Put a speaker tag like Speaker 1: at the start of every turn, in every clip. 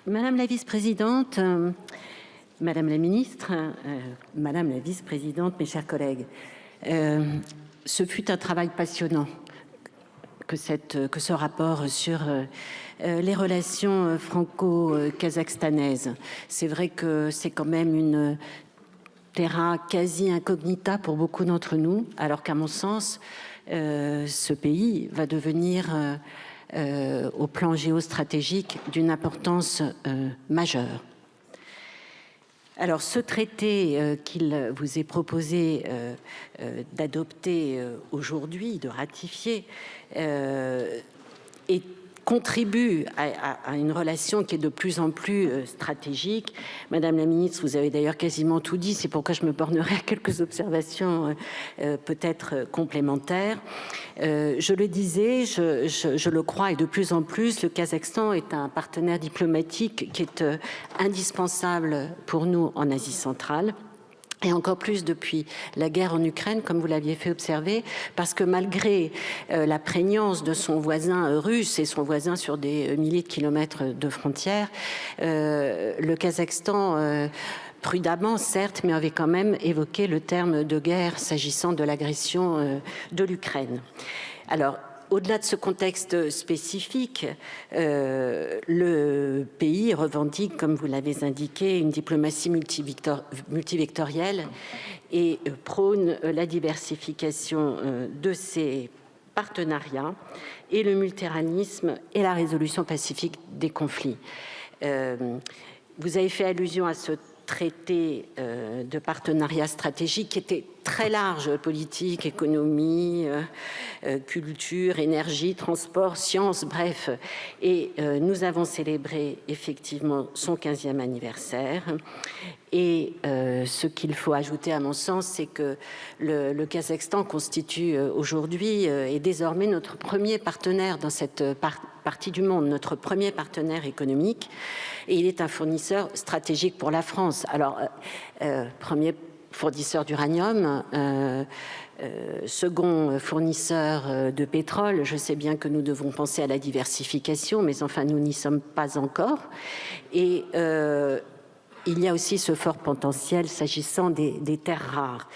Speaker 1: Madame la vice-présidente, Madame la ministre, Madame la vice-présidente, mes chers collègues, ce fut un travail passionnant que ce rapport sur les relations franco-kazakhstanaises. C'est vrai que c'est quand même une terra quasi incognita pour beaucoup d'entre nous, alors qu'à mon sens, ce pays va devenir au plan géostratégique d'une importance majeure. Alors, ce traité qu'il vous est proposé d'adopter aujourd'hui, de ratifier, contribue à une relation qui est de plus en plus stratégique. Madame la ministre, vous avez d'ailleurs quasiment tout dit, c'est pourquoi je me bornerai à quelques observations peut-être complémentaires. Je le disais, je le crois, et de plus en plus, le Kazakhstan est un partenaire diplomatique qui est indispensable pour nous en Asie centrale. Et encore plus depuis la guerre en Ukraine, comme vous l'aviez fait observer, parce que malgré la prégnance de son voisin russe et son voisin sur des milliers de kilomètres de frontières, le Kazakhstan, prudemment certes, mais avait quand même évoqué le terme de guerre s'agissant de l'agression de l'Ukraine. Alors, au-delà de ce contexte spécifique, le pays revendique, comme vous l'avez indiqué, une diplomatie multivectorielle et prône la diversification de ses partenariats et le multilatéralisme et la résolution pacifique des conflits. Vous avez fait allusion à ce traité de partenariat stratégique qui était très large, politique, économie, culture, énergie, transport, sciences, bref. Et nous avons célébré effectivement son 15e anniversaire. Et ce qu'il faut ajouter à mon sens, c'est que le Kazakhstan constitue aujourd'hui et désormais notre premier partenaire dans cette partie du monde, notre premier partenaire économique. Et il est un fournisseur stratégique pour la France. Alors, premier fournisseur d'uranium, second fournisseur de pétrole. Je sais bien que nous devons penser à la diversification, mais enfin, nous n'y sommes pas encore. Et il y a aussi ce fort potentiel s'agissant des terres rares.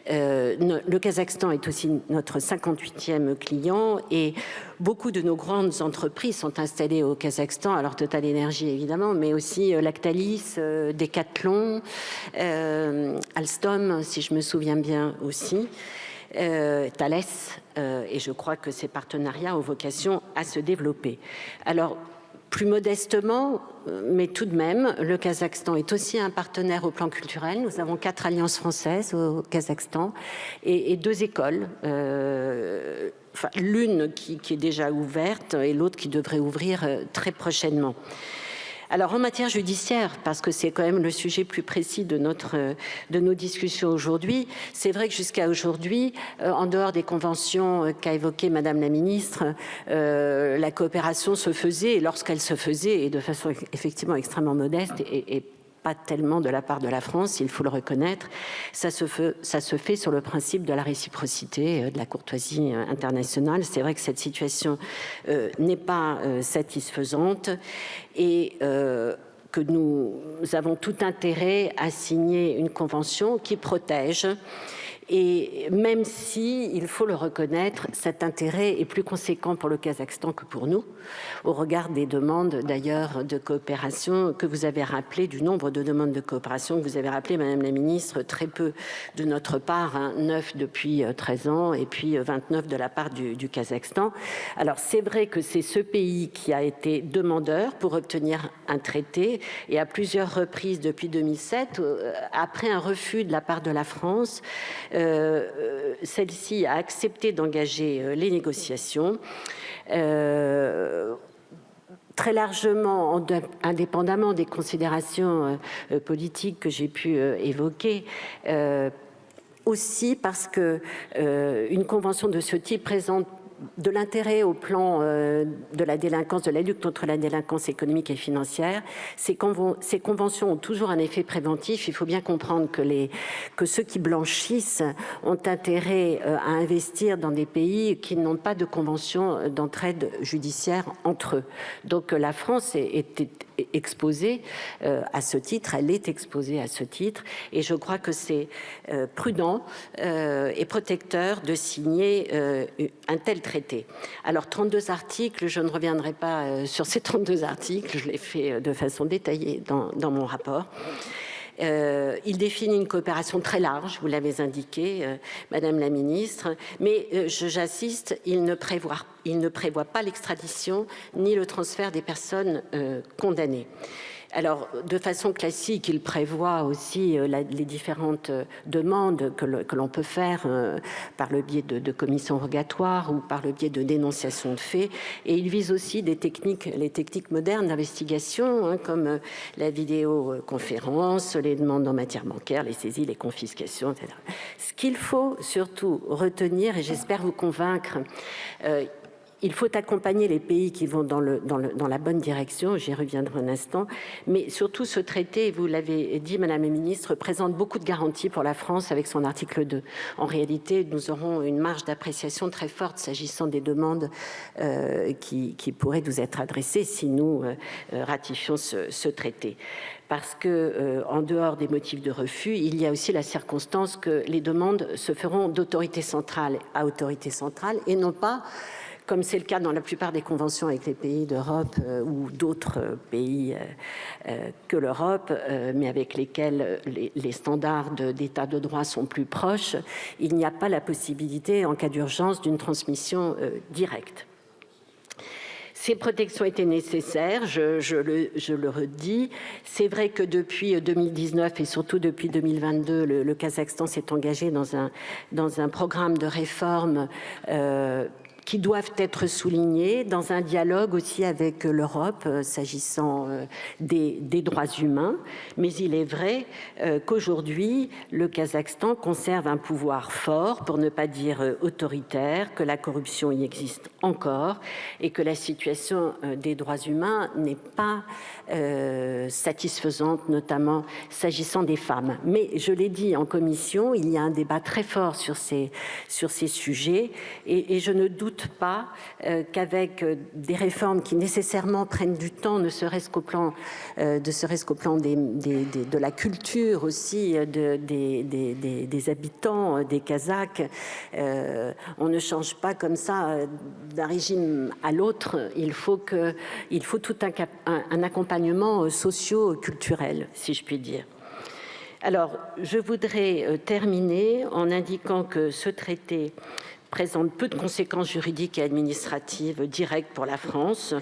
Speaker 1: Le Kazakhstan est aussi notre 58e client et beaucoup de nos grandes entreprises sont installées au Kazakhstan, alors Total Energy évidemment, mais aussi Lactalis, Decathlon, Alstom, si je me souviens bien aussi, Thales, et je crois que ces partenariats ont vocation à se développer. Alors, plus modestement, mais tout de même, le Kazakhstan est aussi un partenaire au plan culturel. Nous avons 4 alliances françaises au Kazakhstan et 2 écoles. Enfin, l'une qui est déjà ouverte et l'autre qui devrait ouvrir très prochainement. Alors en matière judiciaire, parce que c'est quand même le sujet plus précis de nos discussions aujourd'hui, c'est vrai que jusqu'à aujourd'hui, en dehors des conventions qu'a évoquées Madame la Ministre, la coopération se faisait, et lorsqu'elle se faisait, et de façon effectivement extrêmement modeste et pas tellement de la part de la France, il faut le reconnaître, ça se fait sur le principe de la réciprocité, de la courtoisie internationale. C'est vrai que cette situation n'est pas satisfaisante et que nous avons tout intérêt à signer une convention qui protège. Et même si, il faut le reconnaître, cet intérêt est plus conséquent pour le Kazakhstan que pour nous, au regard des demandes d'ailleurs de coopération que vous avez rappelées, du nombre de demandes de coopération que vous avez rappelées, Madame la Ministre, très peu de notre part, 9 depuis 13 ans et puis 29 de la part du Kazakhstan. Alors c'est vrai que c'est ce pays qui a été demandeur pour obtenir un traité et à plusieurs reprises depuis 2007, après un refus de la part de la France, celle-ci a accepté d'engager les négociations. Très largement, indépendamment des considérations politiques que j'ai pu évoquer, aussi parce que une convention de ce type présente de l'intérêt au plan de la délinquance, de la lutte contre la délinquance économique et financière. Ces conventions ont toujours un effet préventif. Il faut bien comprendre que ceux qui blanchissent ont intérêt à investir dans des pays qui n'ont pas de convention d'entraide judiciaire entre eux. Donc la France est exposée à ce titre, elle est exposée à ce titre, et je crois que c'est prudent et protecteur de signer un tel traité. Alors 32 articles, je ne reviendrai pas sur ces 32 articles, je l'ai fait de façon détaillée dans mon rapport. Il définit une coopération très large, vous l'avez indiqué, Madame la Ministre, mais j'insiste, il ne prévoit pas l'extradition ni le transfert des personnes condamnées. Alors, de façon classique, il prévoit aussi les différentes demandes que l'on peut faire par le biais de commissions rogatoires ou par le biais de dénonciations de faits. Et il vise aussi les techniques modernes d'investigation, comme la vidéoconférence, les demandes en matière bancaire, les saisies, les confiscations, etc. Ce qu'il faut surtout retenir, et j'espère vous convaincre, il faut accompagner les pays qui vont dans la bonne direction, j'y reviendrai un instant, mais surtout ce traité, vous l'avez dit Madame la Ministre, présente beaucoup de garanties pour la France avec son article 2. En réalité, nous aurons une marge d'appréciation très forte s'agissant des demandes qui pourraient nous être adressées si nous ratifions ce traité. Parce que, en dehors des motifs de refus, il y a aussi la circonstance que les demandes se feront d'autorité centrale à autorité centrale et non pas, comme c'est le cas dans la plupart des conventions avec les pays d'Europe ou d'autres pays que l'Europe, mais avec lesquels les standards d'état de droit sont plus proches, il n'y a pas la possibilité, en cas d'urgence, d'une transmission directe. Ces protections étaient nécessaires, je le redis. C'est vrai que depuis 2019 et surtout depuis 2022, le Kazakhstan s'est engagé dans un programme de réforme qui doivent être soulignés dans un dialogue aussi avec l'Europe s'agissant des droits humains. Mais il est vrai qu'aujourd'hui, le Kazakhstan conserve un pouvoir fort, pour ne pas dire autoritaire, que la corruption y existe encore et que la situation des droits humains n'est pas satisfaisante, notamment s'agissant des femmes. Mais je l'ai dit en commission, il y a un débat très fort sur ces sujets et je ne doute pas qu'avec des réformes qui nécessairement prennent du temps, ne serait-ce qu'au plan, de la culture aussi des habitants, des Kazakhs, on ne change pas comme ça d'un régime à l'autre. Il faut tout un accompagnement socio-culturel, si je puis dire. Alors, je voudrais terminer en indiquant que ce traité présente peu de conséquences juridiques et administratives directes pour la France,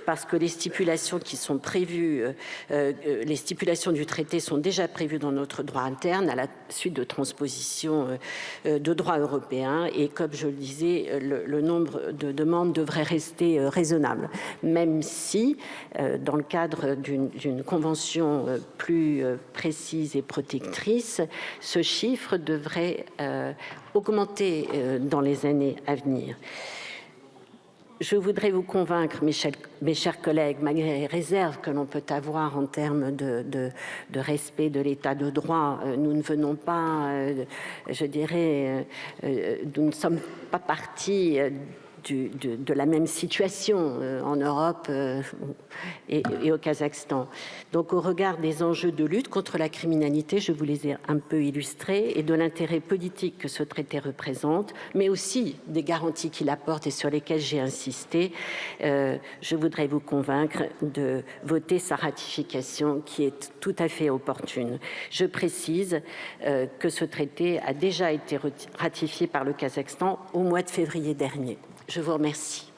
Speaker 1: parce que les stipulations qui sont prévues, les stipulations du traité sont déjà prévues dans notre droit interne à la suite de transposition de droit européen, et comme je le disais, le nombre de demandes devrait rester raisonnable, même si, dans le cadre d'une convention plus précise et protectrice, ce chiffre devrait augmenter dans les années à venir. Je voudrais vous convaincre, mes chers collègues, malgré les réserves que l'on peut avoir en termes de respect de l'état de droit, nous ne venons pas, je dirais, nous ne sommes pas partis de la même situation en Europe et au Kazakhstan. Donc, au regard des enjeux de lutte contre la criminalité, je vous les ai un peu illustrés, et de l'intérêt politique que ce traité représente, mais aussi des garanties qu'il apporte et sur lesquelles j'ai insisté, je voudrais vous convaincre de voter sa ratification qui est tout à fait opportune. Je précise que ce traité a déjà été ratifié par le Kazakhstan au mois de février dernier. Je vous remercie.